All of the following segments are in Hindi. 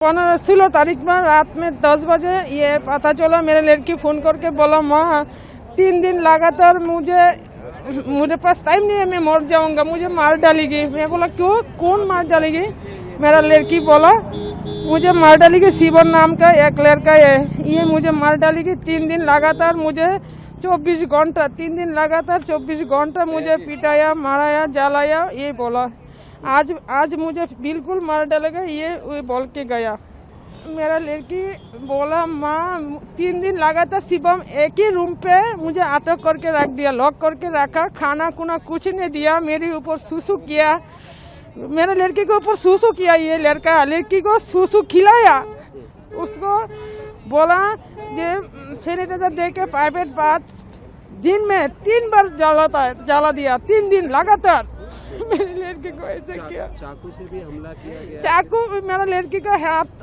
16 तारीख में रात में 10 बजे ये पता चला। मेरे लड़की फोन करके बोला माँ 3 दिन लगातार मुझे पास टाइम नहीं है, मैं मर जाऊंगा, मुझे मार डालेगी। मैं बोला क्यों, कौन मार डालेगी? मेरा लड़की बोला मुझे मार डालेगी, शिवन नाम का एक लड़का है, ये मुझे मार डालेगी। 3 दिन लगातार मुझे 24 घंटा 3 दिन लगातार 24 घंटा मुझे पिटाया, माराया, जलाया, ये बोला। आज मुझे बिल्कुल मार डालेगा, ये बोल के गया। मेरा लड़की बोला माँ 3 दिन लगातार शिवम एक ही रूम पे मुझे अटक करके रख दिया, लॉक करके रखा, खाना खुना कुछ नहीं दिया, मेरे ऊपर सूसू किया, मेरे लड़की के ऊपर सूसू किया। ये लड़की को सूसू खिलाया, उसको बोला ये सैनिटाइजर दे के प्राइवेट बात दिन में 3 बार जला दिया, 3 दिन लगातार। मेरी लड़की को ऐसे किया, चाकू से भी हमला किया गया। चाकू मेरा लड़की का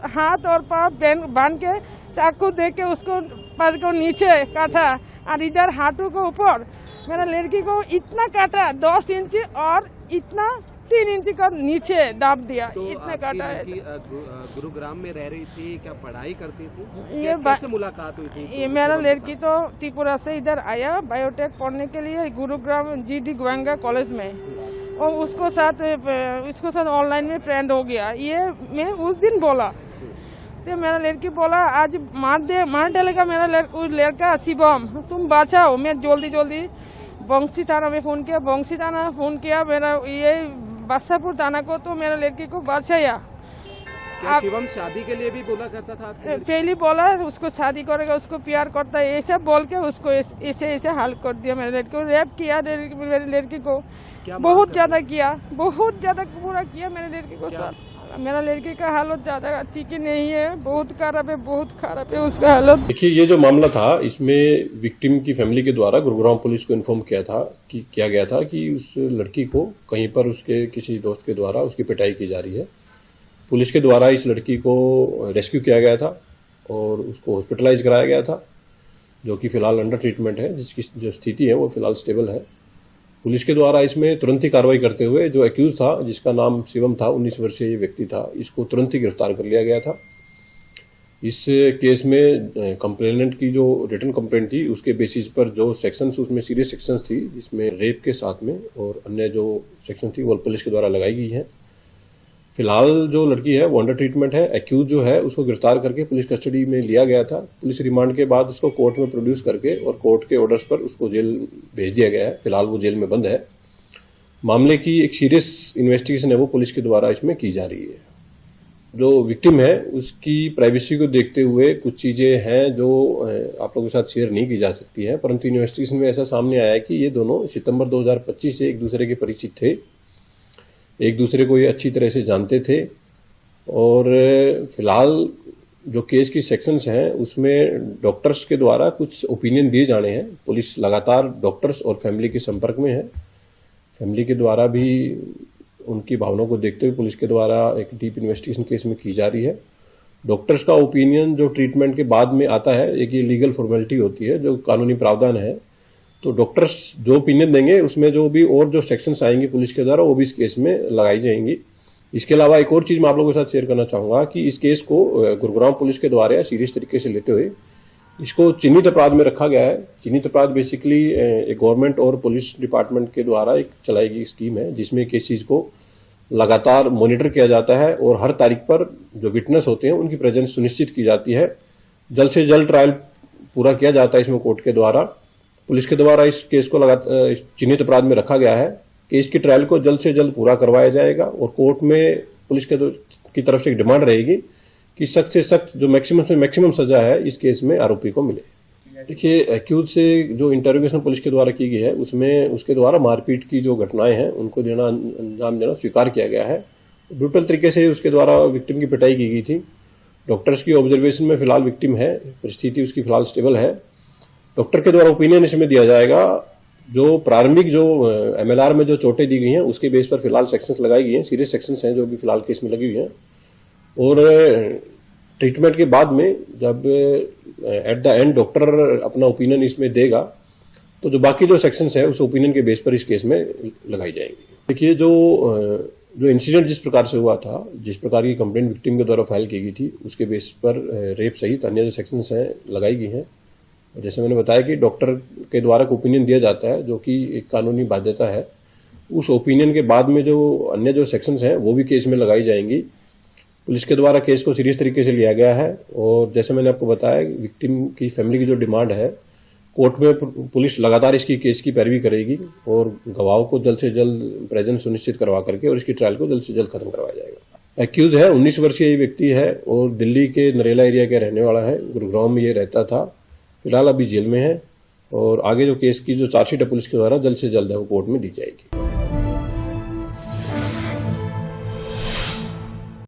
हाथ और पाँव बांध के चाकू दे के उसको पैर को नीचे काटा और इधर हाथों को ऊपर। मेरा लड़की को इतना काटा 10 इंच और इतना 3 इंच का नीचे दाब दिया, तो इतने काटा है। गुरुग्राम में रह रही थी, क्या पढ़ाई करती थी? ये कैसे मुलाकात हुई थी? ये मेरा लड़की तो त्रिपुरा से इधर आया बायोटेक पढ़ने के लिए गुरुग्राम GD गोयंगा कॉलेज में, और उसको साथ ऑनलाइन में फ्रेंड हो गया। ये मैं उस दिन बोला तो मेरा लड़की बोला आज मार डालेगा मेरा लड़का शिवम, तुम बचाओ। मैं जल्दी बंसी थाना में फ़ोन किया, मेरा ये बादशाहपुर थाना को, तो मेरा लड़की को बचाया। क्या शिवम शादी के लिए भी बोला करता था? पहले बोला उसको शादी करेगा, उसको प्यार करता है, ऐसा बोल के उसको ऐसे हाल कर दिया। मेरे लड़की को रेप किया, मेरी लड़की को बहुत ज्यादा बुरा किया मेरे लड़की को। सर मेरा लड़की का हालत ज्यादा ठीक ही नहीं है, बहुत खराब है उसका हालत। देखिए, ये जो मामला था इसमें विक्टिम की फैमिली के द्वारा गुरुग्राम पुलिस को इन्फॉर्म किया गया था कि उस लड़की को कहीं पर उसके किसी दोस्त के द्वारा उसकी पिटाई की जा रही है। पुलिस के द्वारा इस लड़की को रेस्क्यू किया गया था और उसको हॉस्पिटलाइज कराया गया था, जो कि फिलहाल अंडर ट्रीटमेंट है, जिसकी जो स्थिति है वो फिलहाल स्टेबल है। पुलिस के द्वारा इसमें तुरंत ही कार्रवाई करते हुए जो एक्यूज था, जिसका नाम शिवम था, 19 वर्षीय ये व्यक्ति था, इसको तुरंत ही गिरफ्तार कर लिया गया था। इस केस में कंप्लेनेंट की जो रिटन कंप्लेंट थी उसके बेसिस पर जो सेक्शंस, उसमें सीरियस सेक्शंस थी जिसमें रेप के साथ में और अन्य जो सेक्शन थी वो पुलिस के द्वारा लगाई गई है। फिलहाल जो लड़की है वो अंडर ट्रीटमेंट है। एक्यूज जो है उसको गिरफ्तार करके पुलिस कस्टडी में लिया गया था। पुलिस रिमांड के बाद उसको कोर्ट में प्रोड्यूस करके और कोर्ट के ऑर्डर्स पर उसको जेल भेज दिया गया है। फिलहाल वो जेल में बंद है। मामले की एक सीरियस इन्वेस्टिगेशन है वो पुलिस के द्वारा इसमें की जा रही है। जो विक्टिम है उसकी प्राइवेसी को देखते हुए कुछ चीजें हैं जो आप लोगों के साथ शेयर नहीं की जा सकती है, परंतु इन्वेस्टिगेशन में ऐसा सामने आया है कि ये दोनों सितंबर 2025 से एक दूसरे के परिचित थे, एक दूसरे को ये अच्छी तरह से जानते थे। और फिलहाल जो केस की सेक्शंस हैं उसमें डॉक्टर्स के द्वारा कुछ ओपिनियन दिए जाने हैं। पुलिस लगातार डॉक्टर्स और फैमिली के संपर्क में है। फैमिली के द्वारा भी उनकी भावनाओं को देखते हुए पुलिस के द्वारा एक डीप इन्वेस्टिगेशन केस में की जा रही है। डॉक्टर्स का ओपिनियन जो ट्रीटमेंट के बाद में आता है, एक ये लीगल फॉर्मेलिटी होती है, जो कानूनी प्रावधान है। तो डॉक्टर्स जो ओपिनियन देंगे उसमें जो भी और जो सेक्शंस आएंगी पुलिस के द्वारा वो भी इस केस में लगाई जाएंगी। इसके अलावा एक और चीज मैं आप लोगों के साथ शेयर करना चाहूंगा कि इस केस को गुरुग्राम पुलिस के द्वारा सीरियस तरीके से लेते हुए इसको चिन्हित अपराध में रखा गया है। चिन्हित अपराध बेसिकली एक गवर्नमेंट और पुलिस डिपार्टमेंट के द्वारा एक चलाई गई स्कीम है जिसमें किस चीज को लगातार मॉनिटर किया जाता है और हर तारीख पर जो विटनेस होते हैं उनकी प्रेजेंस सुनिश्चित की जाती है। जल्द से जल्द ट्रायल पूरा किया जाता है इसमें कोर्ट के द्वारा। पुलिस के द्वारा इस केस को चिन्हित अपराध में रखा गया है। केस की ट्रायल को जल्द से जल्द पूरा करवाया जाएगा और कोर्ट में पुलिस की तरफ से एक डिमांड रहेगी कि सख्त से सख्त जो मैक्सिमम से मैक्सिमम सजा है इस केस में आरोपी को मिले। देखिए, एक्यूज से जो इंटरोगेशन पुलिस के द्वारा की गई है उसमें उसके द्वारा मारपीट की जो घटनाएं हैं उनको अंजाम देना स्वीकार किया गया है। ब्रूटल तरीके से उसके द्वारा विक्टिम की पिटाई की गई थी। डॉक्टर्स की ऑब्जर्वेशन में फिलहाल विक्टिम है, परिस्थिति उसकी फिलहाल स्टेबल है। डॉक्टर के द्वारा ओपिनियन इसमें दिया जाएगा। जो प्रारंभिक जो MLR में जो चोटें दी गई हैं उसके बेस पर फिलहाल सेक्शंस लगाई गई हैं, सीरियस सेक्शंस हैं जो भी फिलहाल केस में लगी हुई हैं। और ट्रीटमेंट के बाद में जब एट द एंड डॉक्टर अपना ओपिनियन इसमें देगा तो जो बाकी जो सेक्शंस है उस ओपिनियन के बेस पर इस केस में लगाई जाएंगी। देखिए, जो जो इंसिडेंट जिस प्रकार से हुआ था, जिस प्रकार की कंप्लेंट विक्टिम के द्वारा फाइल की गई थी, उसके बेस पर रेप सहित अन्य जो सेक्शंस हैं लगाई गई हैं। जैसे मैंने बताया कि डॉक्टर के द्वारा एक ओपिनियन दिया जाता है, जो कि एक कानूनी बाध्यता है। उस ओपिनियन के बाद में जो अन्य जो सेक्शंस हैं वो भी केस में लगाई जाएंगी। पुलिस के द्वारा केस को सीरियस तरीके से लिया गया है और जैसे मैंने आपको बताया, विक्टिम की फैमिली की जो डिमांड है, कोर्ट में पुलिस लगातार इसकी केस की पैरवी करेगी और गवाहों को जल्द से जल्द प्रेजेंस सुनिश्चित करवा करके और इसकी ट्रायल को जल्द से जल्द खत्म करवाया जाएगा। एक्यूज है 19 वर्षीय ये व्यक्ति है और दिल्ली के नरेला एरिया का रहने वाला है। गुरुग्राम में ये रहता था। फिलहाल अभी जेल में है और आगे जो केस की जो चार्जशीट है पुलिस के द्वारा जल्द से जल्द है वो कोर्ट में दी जाएगी।